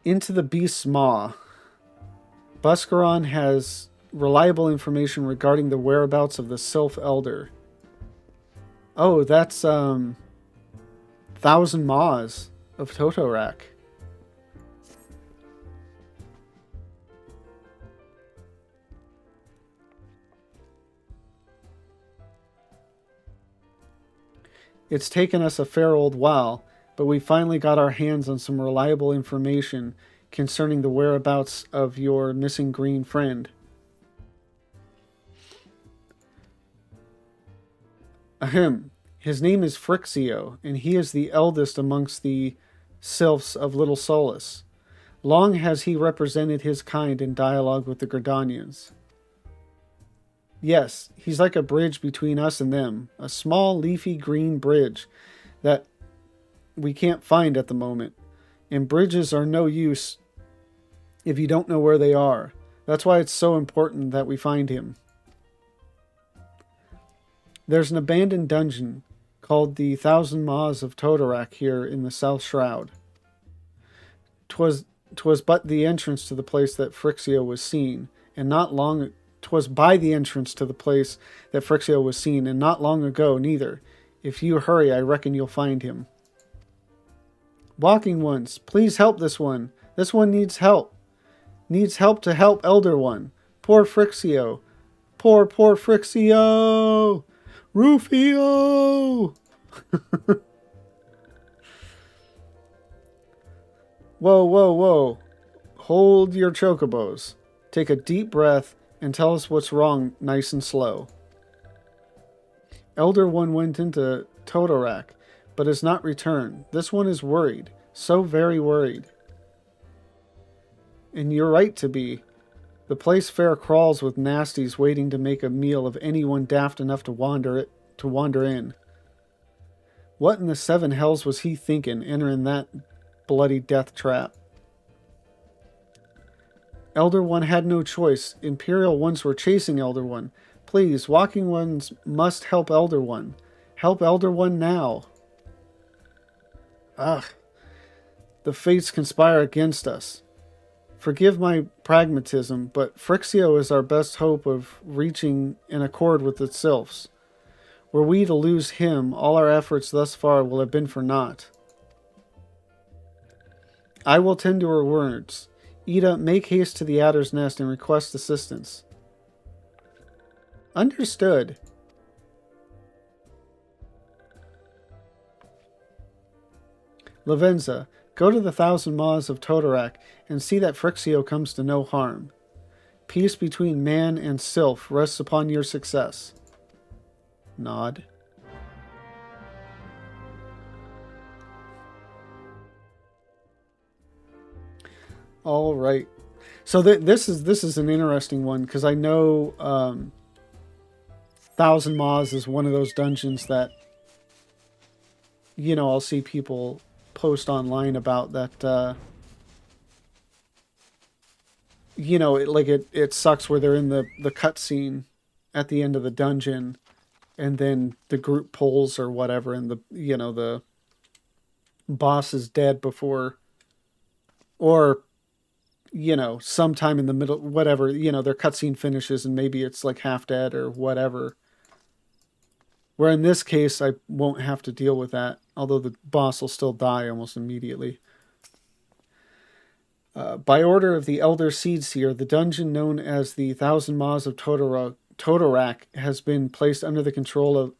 Into the beast's maw. Buscaron has reliable information regarding the whereabouts of the Sylph Elder. Oh, that's Thousand Maws of Toto-Rak. It's taken us a fair old while, but we finally got our hands on some reliable information concerning the whereabouts of your missing green friend. Ahem. His name is Frixio, and he is the eldest amongst the sylphs of Little Solace. Long has he represented his kind in dialogue with the Gردanians. Yes, he's like a bridge between us and them, a small leafy green bridge that we can't find at the moment. And bridges are no use if you don't know where they are. That's why it's so important that we find him. There's an abandoned dungeon called the Thousand Maws of Toto-Rak here in the South Shroud. 'Twas but the entrance to the place that Frixio was seen, and not long 'twas by the entrance to the place that Frixio was seen, and not long ago neither. If you hurry, I reckon you'll find him. Walking ones, please help this one. This one needs help. Needs help to help Elder One. Poor Frixio. Poor Frixio. Rufio! Whoa. Hold your chocobos. Take a deep breath and tell us what's wrong nice and slow. Elder One went into Toto-Rak, but has not returned. This one is worried. So very worried. And you're right to be. The place fair crawls with nasties waiting to make a meal of anyone daft enough to wander in. What in the seven hells was he thinking, entering that bloody death trap? Elder One had no choice. Imperial ones were chasing Elder One. Please, walking ones must help Elder One. Help Elder One now. Ugh. The fates conspire against us. Forgive my pragmatism, but Frixio is our best hope of reaching an accord with the sylphs. Were we to lose him, all our efforts thus far will have been for naught. I will tend to her words. Ida, make haste to the adder's nest and request assistance. Understood. Lavenza, go to the Thousand Maws of Toto-Rak and see that Frixio comes to no harm. Peace between man and sylph rests upon your success. Nod. All right. So this is an interesting one because I know Thousand Maws is one of those dungeons that I'll see people post online about that. It sucks where they're in the cutscene at the end of the dungeon, and then the group pulls or whatever, and the boss is dead before, or sometime in the middle, whatever, their cutscene finishes and maybe it's like half dead or whatever. Where in this case, I won't have to deal with that, although the boss will still die almost immediately. By order of the Elder Seedseer, the dungeon known as the Thousand Maws of Toto-Rak has been placed under the control of...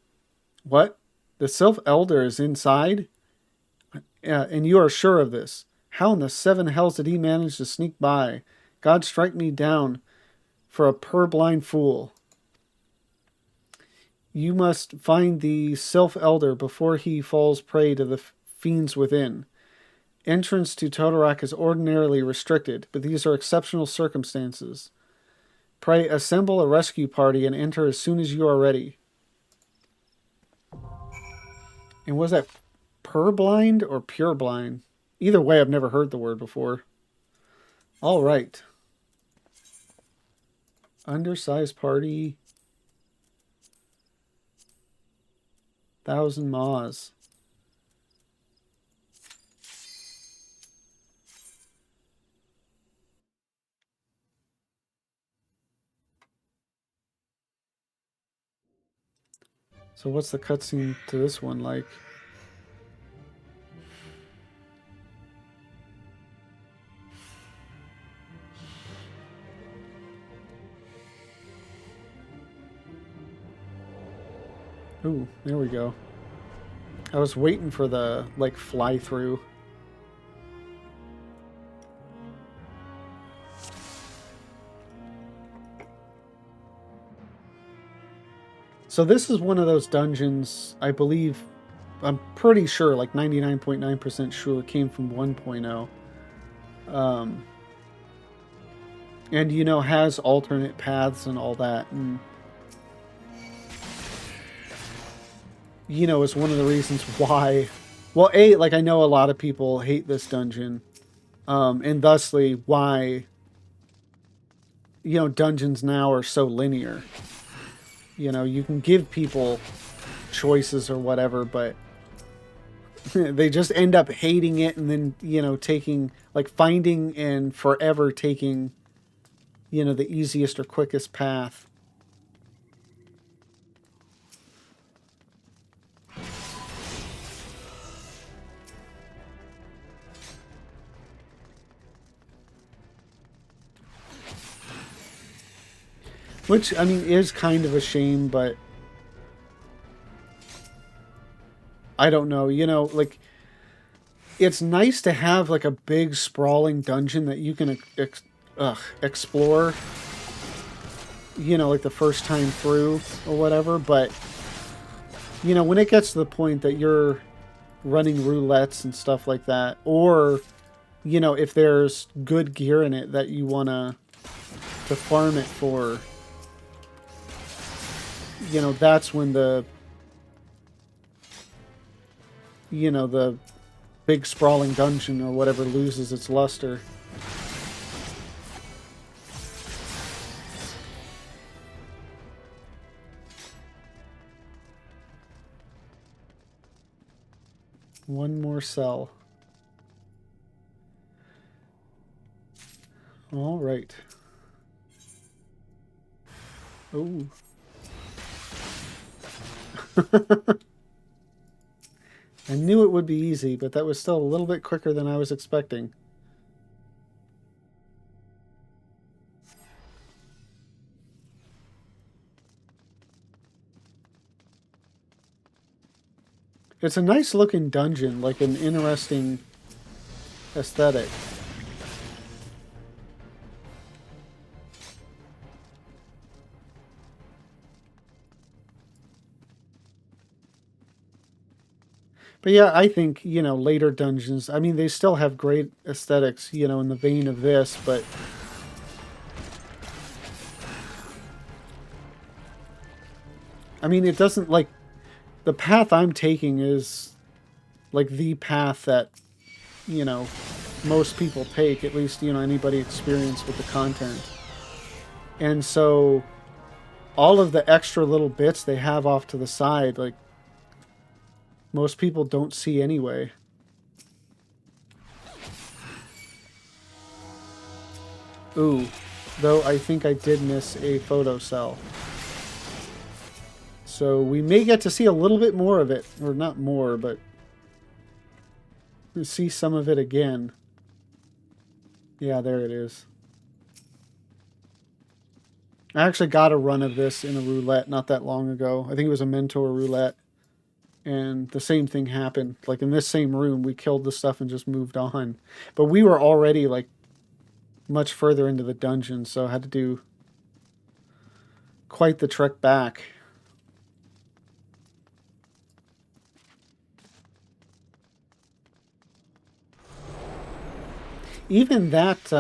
What? The Sylph Elder is inside? And you are sure of this? How in the seven hells did he manage to sneak by? God strike me down for a purblind fool. You must find the Sylph Elder before he falls prey to the fiends within. Entrance to Toto-Rak is ordinarily restricted, but these are exceptional circumstances. Pray assemble a rescue party and enter as soon as you are ready. And was that purblind or pureblind? Either way, I've never heard the word before. All right. Undersized party. Thousand Maws. So what's the cutscene to this one like? Ooh, there we go. I was waiting for the, like, fly through. So this is one of those dungeons, I believe, I'm pretty sure, like 99.9% sure, came from 1.0. And, you know, has alternate paths and all that. And, you know, is one of the reasons why... Well, like, I know a lot of people hate this dungeon. And thusly, why, you know, dungeons now are so linear. You know, you can give people choices or whatever, but they just end up hating it and then, you know, taking, like, finding and forever taking, you know, the easiest or quickest path. Which, I mean, is kind of a shame, but I don't know, you know, like, it's nice to have, like, a big, sprawling dungeon that you can explore, you know, like, the first time through or whatever, but, you know, when it gets to the point that you're running roulettes and stuff like that, or, you know, if there's good gear in it that you want to farm it for, you know, that's when the, you know, the big sprawling dungeon or whatever loses its luster. One more cell. All right. Oh. I knew it would be easy, but that was still a little bit quicker than I was expecting. It's a nice looking dungeon, like an interesting aesthetic. But yeah, I think, you know, later dungeons, I mean, they still have great aesthetics, you know, in the vein of this, but... I mean, it doesn't, like... The path I'm taking is, like, the path that, you know, most people take, at least, you know, anybody experienced with the content. And so, all of the extra little bits they have off to the side, like, most people don't see anyway. Ooh, though I think I did miss a photo cell. So we may get to see a little bit more of it. Or not more, but see some of it again. Yeah, there it is. I actually got a run of this in a roulette not that long ago. I think it was a mentor roulette. And the same thing happened. Like, in this same room, we killed the stuff and just moved on. But we were already, like, much further into the dungeon, so I had to do quite the trek back. Even that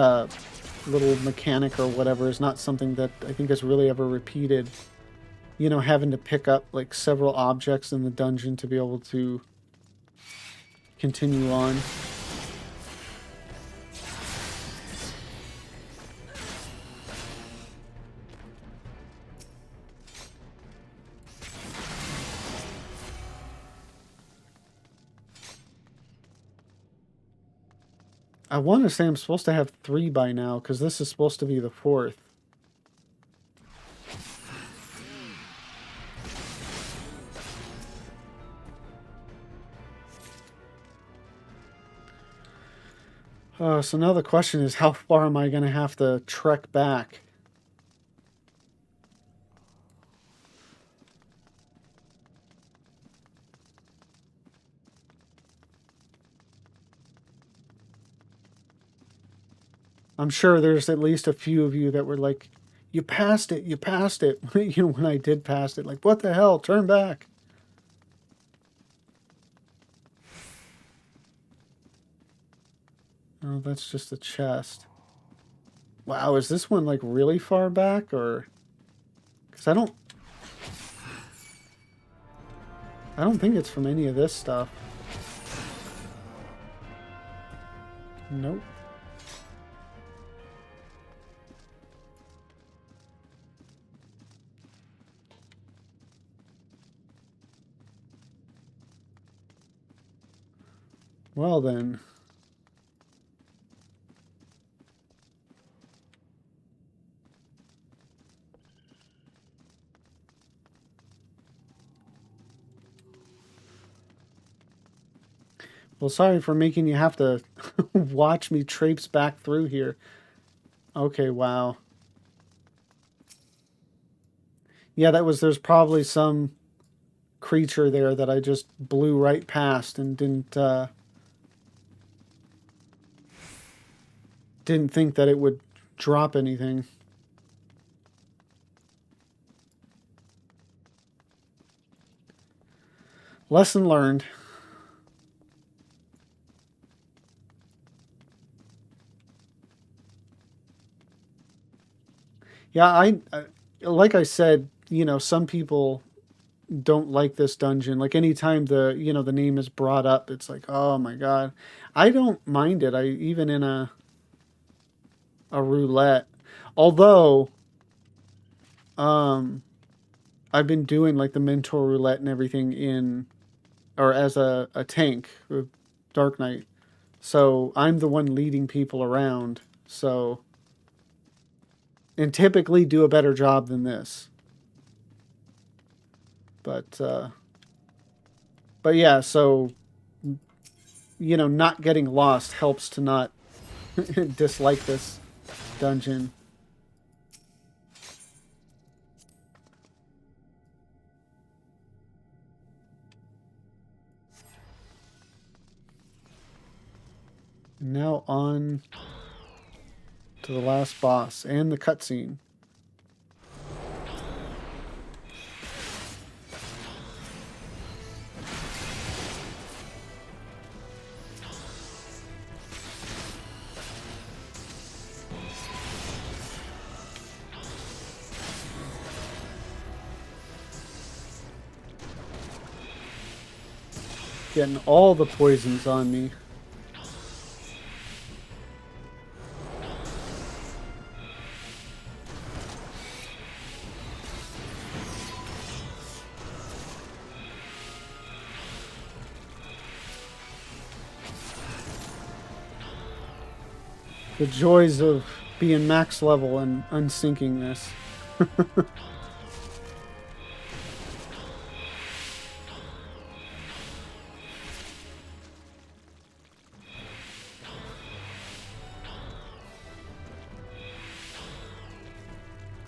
little mechanic or whatever is not something that I think is really ever repeated. You know, having to pick up, like, several objects in the dungeon to be able to continue on. I want to say I'm supposed to have 3 by now, because this is supposed to be the 4th. So now the question is, how far am I going to have to trek back? I'm sure there's at least a few of you that were like, you passed it, you passed it. You know, when I did pass it, like, what the hell? Turn back. Oh, that's just a chest. Wow, is this one like really far back, or? Because I don't think it's from any of this stuff. Nope. Well then. Well, sorry for making you have to watch me traipse back through here. Okay, wow. Yeah, there's probably some creature there that I just blew right past and didn't think that it would drop anything. Lesson learned. Yeah, I like I said, you know, some people don't like this dungeon. Like anytime the name is brought up, it's like, "Oh my god." I don't mind it. I even in a roulette. Although um I've been doing like the mentor roulette and everything in or as a tank with Dark Knight. So I'm the one leading people around. So and typically do a better job than this. But yeah, so you know, not getting lost helps to not dislike this dungeon. Now on to the last boss and the cutscene. Getting all the poisons on me. The joys of being max level and unsinking this.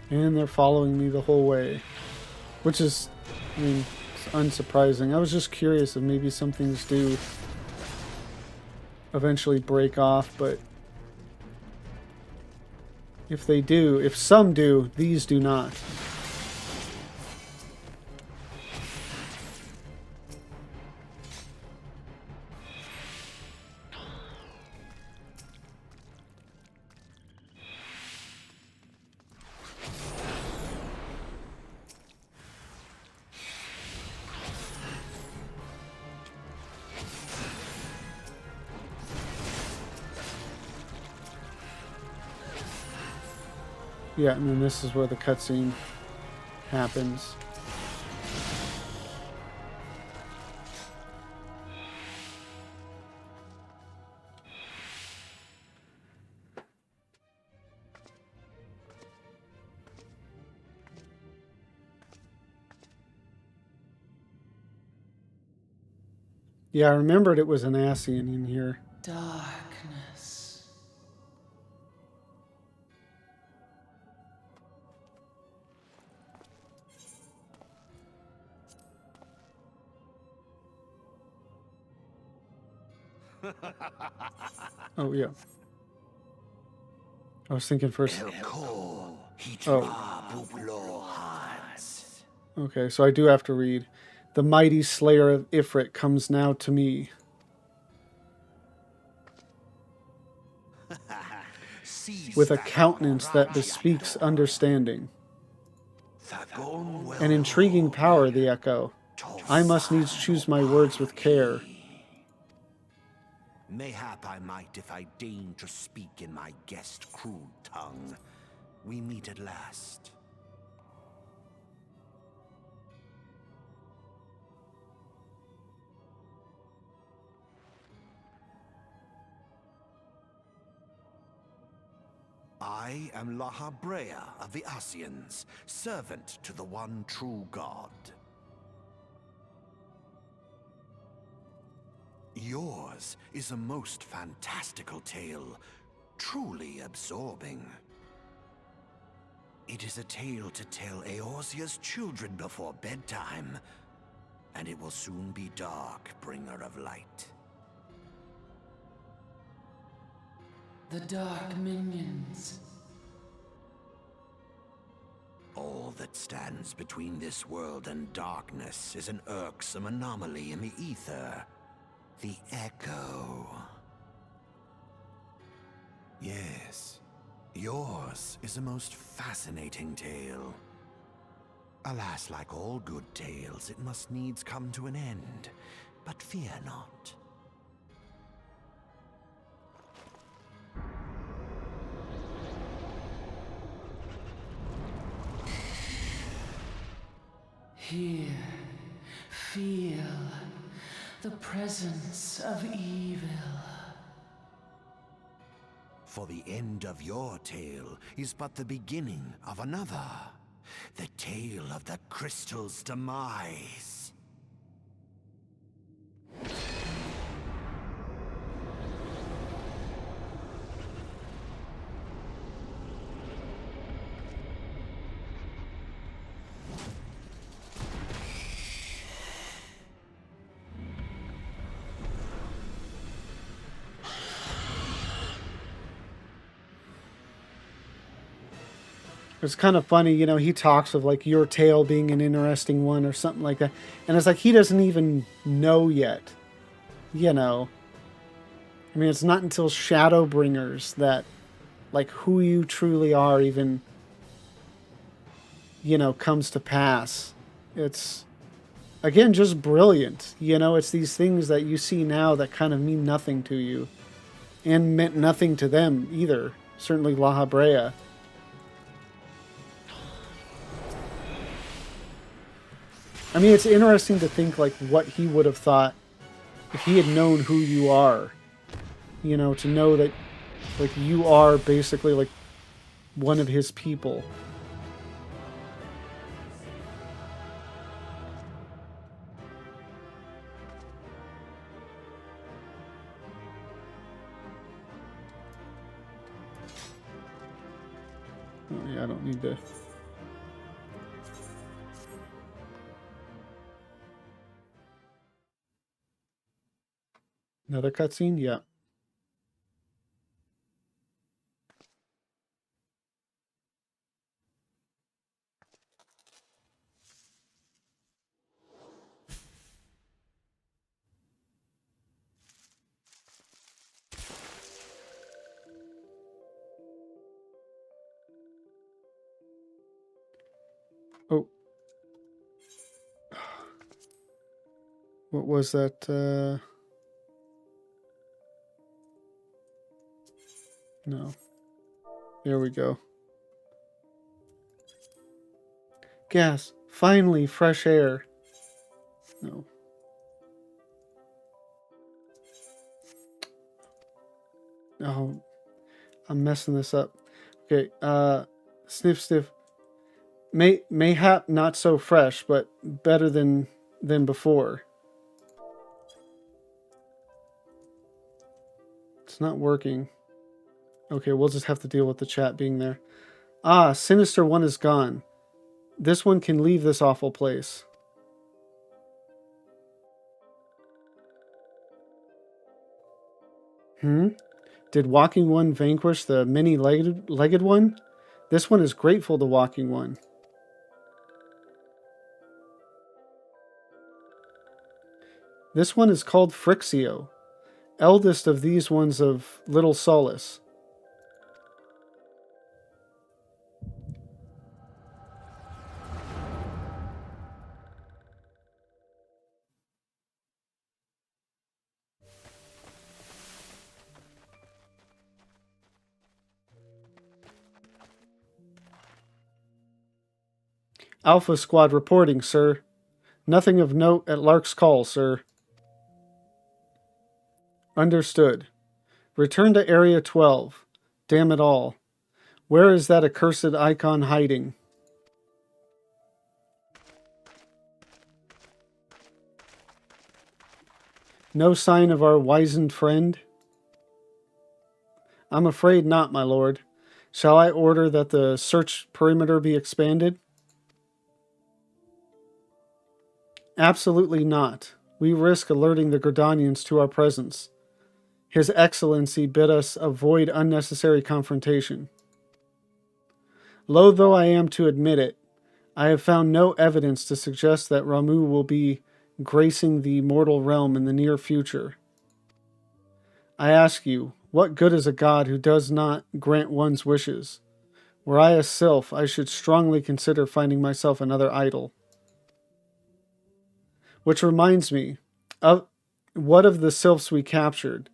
And they're following me the whole way. Which is, I mean, it's unsurprising. I was just curious if maybe some things do eventually break off, but if they do, if some do, these do not. Yeah, and then this is where the cutscene happens. Yeah, I remembered it was an Ascian in here. Darkness. Oh, yeah. I was thinking first. Oh. Okay, so I do have to read. The mighty slayer of Ifrit comes now to me. With a countenance that bespeaks understanding. An intriguing power, the echo. I must needs choose my words with care. Mayhap I might if I deign to speak in my guest crude tongue. We meet at last. I am Lahabrea of the Asians, servant to the one true God. Yours is a most fantastical tale, truly absorbing. It is a tale to tell Eorzea's children before bedtime, and it will soon be dark, bringer of light. The dark minions. All that stands between this world and darkness is an irksome anomaly in the ether. The Echo. Yes, yours is a most fascinating tale. Alas, like all good tales, it must needs come to an end. But fear not. Here, feel the presence of evil. For the end of your tale is but the beginning of another. The tale of the crystal's demise. It's kind of funny, you know, he talks of like your tale being an interesting one or something like that. And it's like he doesn't even know yet, you know. I mean, it's not until Shadowbringers that like who you truly are even, you know, comes to pass. It's, again, just brilliant. You know, it's these things that you see now that kind of mean nothing to you and meant nothing to them either. Certainly Lahabrea. I mean, it's interesting to think, like, what he would have thought if he had known who you are. You know, to know that, like, you are basically, like, one of his people. Oh, yeah, I don't need to... Another cutscene? Yeah. Oh. What was that? No. There we go. Gas. Finally, fresh air. No. Oh, I'm messing this up. Okay, sniff, sniff. Mayhap not so fresh, but better than before. It's not working. Okay, we'll just have to deal with the chat being there. Ah, Sinister One is gone. This one can leave this awful place. Hmm? Did Walking One vanquish the many-legged one? This one is grateful to Walking One. This one is called Frixio, eldest of these ones of Little Solace. Alpha Squad reporting, sir. Nothing of note at Lark's call, sir. Understood. Return to Area 12. Damn it all. Where is that accursed icon hiding? No sign of our wizened friend? I'm afraid not, my lord. Shall I order that the search perimeter be expanded? Absolutely not. We risk alerting the Gordanians to our presence. His Excellency bid us avoid unnecessary confrontation. Loath though I am to admit it, I have found no evidence to suggest that Ramu will be gracing the mortal realm in the near future. I ask you, what good is a god who does not grant one's wishes? Were I a sylph, I should strongly consider finding myself another idol. Which reminds me, of what of the sylphs we captured?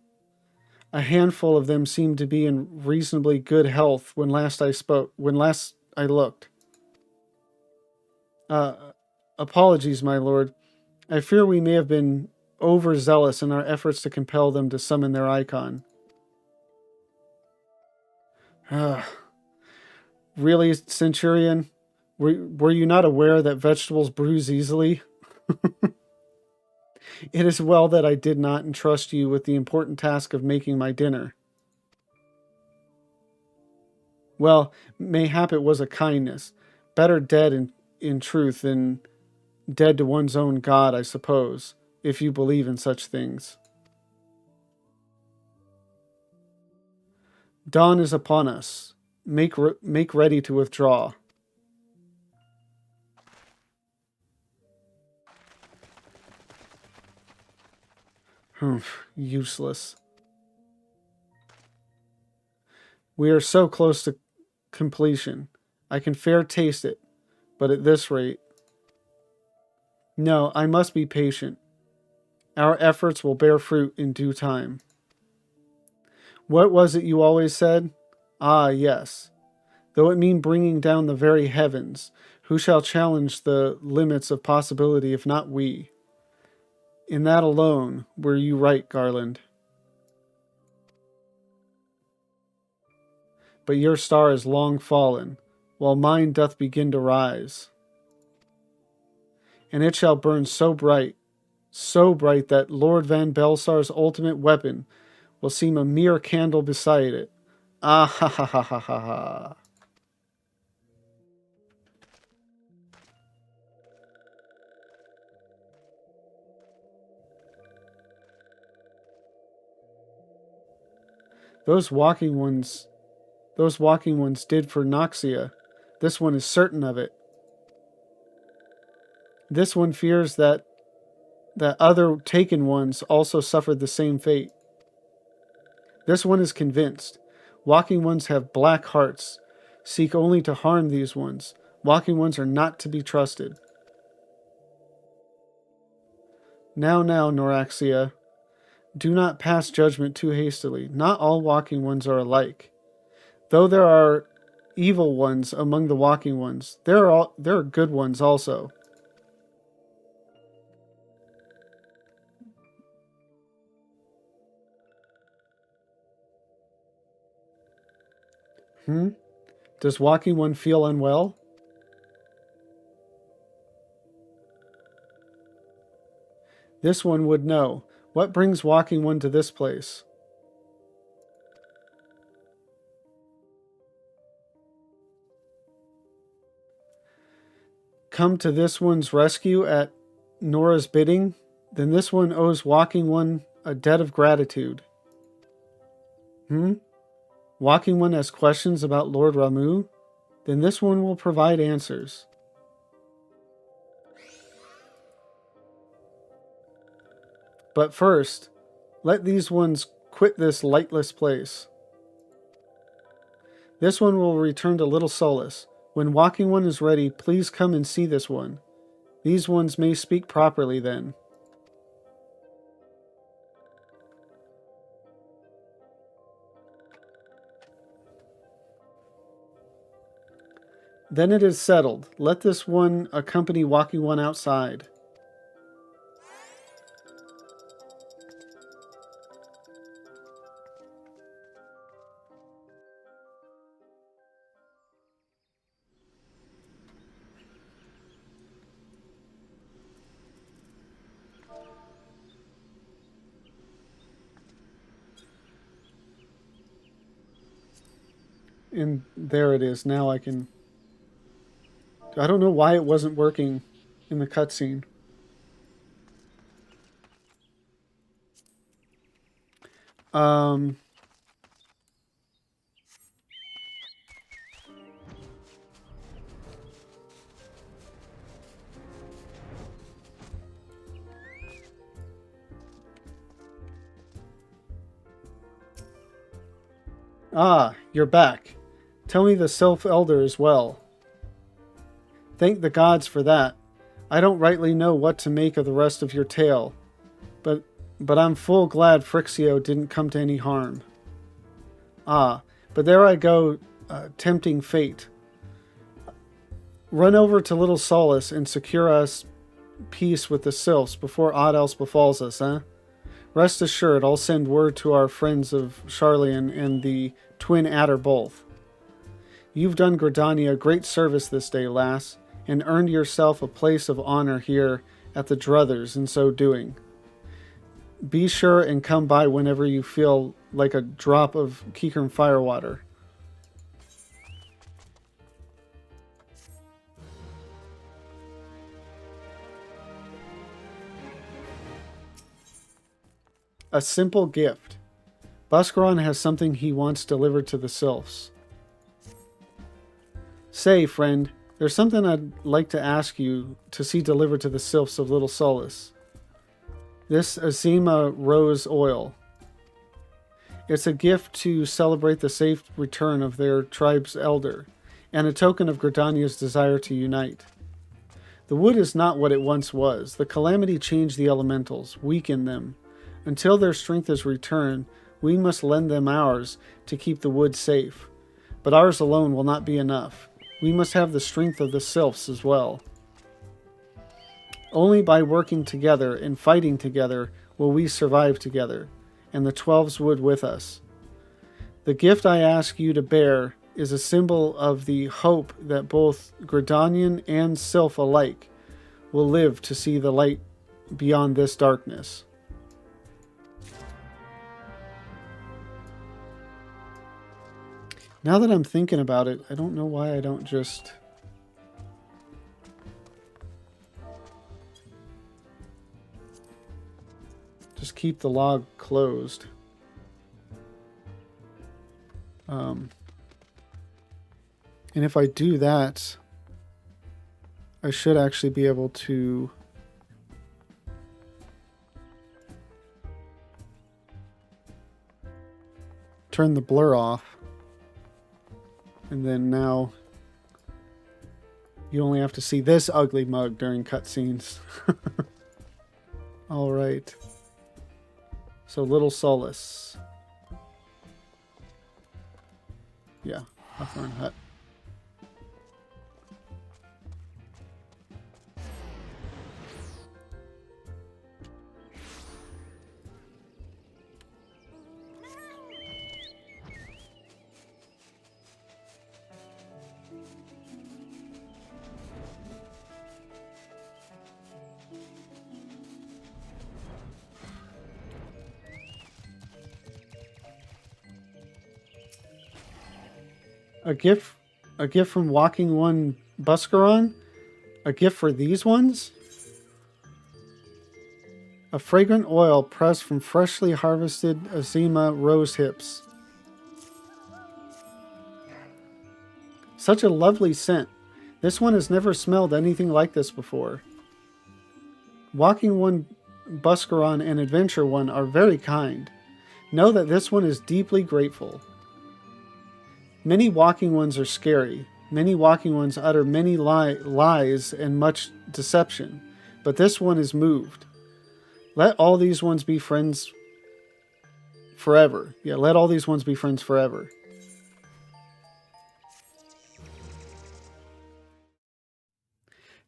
A handful of them seemed to be in reasonably good health when last I looked. Apologies, my lord. I fear we may have been overzealous in our efforts to compel them to summon their icon. Really, Centurion? Were you not aware that vegetables bruise easily? It is well that I did not entrust you with the important task of making my dinner. Well, mayhap it was a kindness. Better dead in truth than dead to one's own god, I suppose, if you believe in such things. Dawn is upon us. Make ready to withdraw. Useless. We are so close to completion. I can fair taste it, but at this rate... No, I must be patient. Our efforts will bear fruit in due time. What was it you always said? Ah, yes. Though it mean bringing down the very heavens, who shall challenge the limits of possibility if not we? In that alone were you right, Garland. But your star is long fallen, while mine doth begin to rise. And it shall burn so bright that Lord Van Belsar's ultimate weapon will seem a mere candle beside it. Ah ha ha ha ha ha ha. Those walking ones did for Noxia. This one is certain of it. This one fears that other taken ones also suffered the same fate. This one is convinced. Walking ones have black hearts, seek only to harm these ones. Walking ones are not to be trusted. Now, Noraxia, do not pass judgment too hastily. Not all walking ones are alike. Though there are evil ones among the walking ones, there are good ones also. Does walking one feel unwell? This one would know. What brings walking one to this place? Come to this one's rescue at Nora's bidding? Then this one owes walking one a debt of gratitude. Walking One has questions about Lord Ramu? Then this one will provide answers. But first, let these ones quit this lightless place. This one will return to Little Solace. When Walking One is ready, please come and see this one. These ones may speak properly then. Then it is settled. Let this one accompany Walking One outside. And there it is. Now I can... I don't know why it wasn't working in the cutscene. Ah, you're back. Tell me the Sylph Elder is well. Thank the gods for that. I don't rightly know what to make of the rest of your tale, but I'm full glad Frixio didn't come to any harm. Ah, but there I go, tempting fate. Run over to Little Solace and secure us peace with the Sylphs before aught else befalls us, eh? Rest assured, I'll send word to our friends of Charlian and the Twin Adder both. You've done Gridania great service this day, lass, and earned yourself a place of honor here at the Druthers in so doing. Be sure and come by whenever you feel like a drop of Kikern firewater. A simple gift. Buscaron has something he wants delivered to the Sylphs. Say, friend, there's something I'd like to ask you to see delivered to the Sylphs of Little Solace. This Azima Rose Oil. It's a gift to celebrate the safe return of their tribe's elder, and a token of Gridania's desire to unite. The wood is not what it once was. The calamity changed the elementals, weakened them. Until their strength is returned, we must lend them ours to keep the wood safe. But ours alone will not be enough. We must have the strength of the Sylphs as well. Only by working together and fighting together will we survive together, and the 12s would with us. The gift I ask you to bear is a symbol of the hope that both Gridanian and Sylph alike will live to see the light beyond this darkness. Now that I'm thinking about it, I don't know why I don't just... keep the log closed. And if I do that, I should actually be able to turn the blur off. And then now you only have to see this ugly mug during cutscenes. All right. So Little Solace. Yeah, Hawthorne Hut. A gift from Walking One Buscaron? A gift for these ones? A fragrant oil pressed from freshly harvested Azima rose hips. Such a lovely scent. This one has never smelled anything like this before. Walking One, Buscaron, and Adventure One are very kind. Know that this one is deeply grateful. Many walking ones are scary. Many walking ones utter many lies and much deception. But this one is moved. Let all these ones be friends forever. Yeah, let all these ones be friends forever.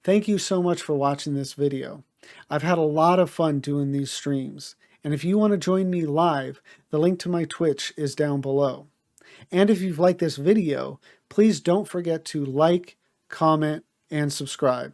Thank you so much for watching this video. I've had a lot of fun doing these streams. And if you want to join me live, the link to my Twitch is down below. And if you've liked this video, please don't forget to like, comment, and subscribe.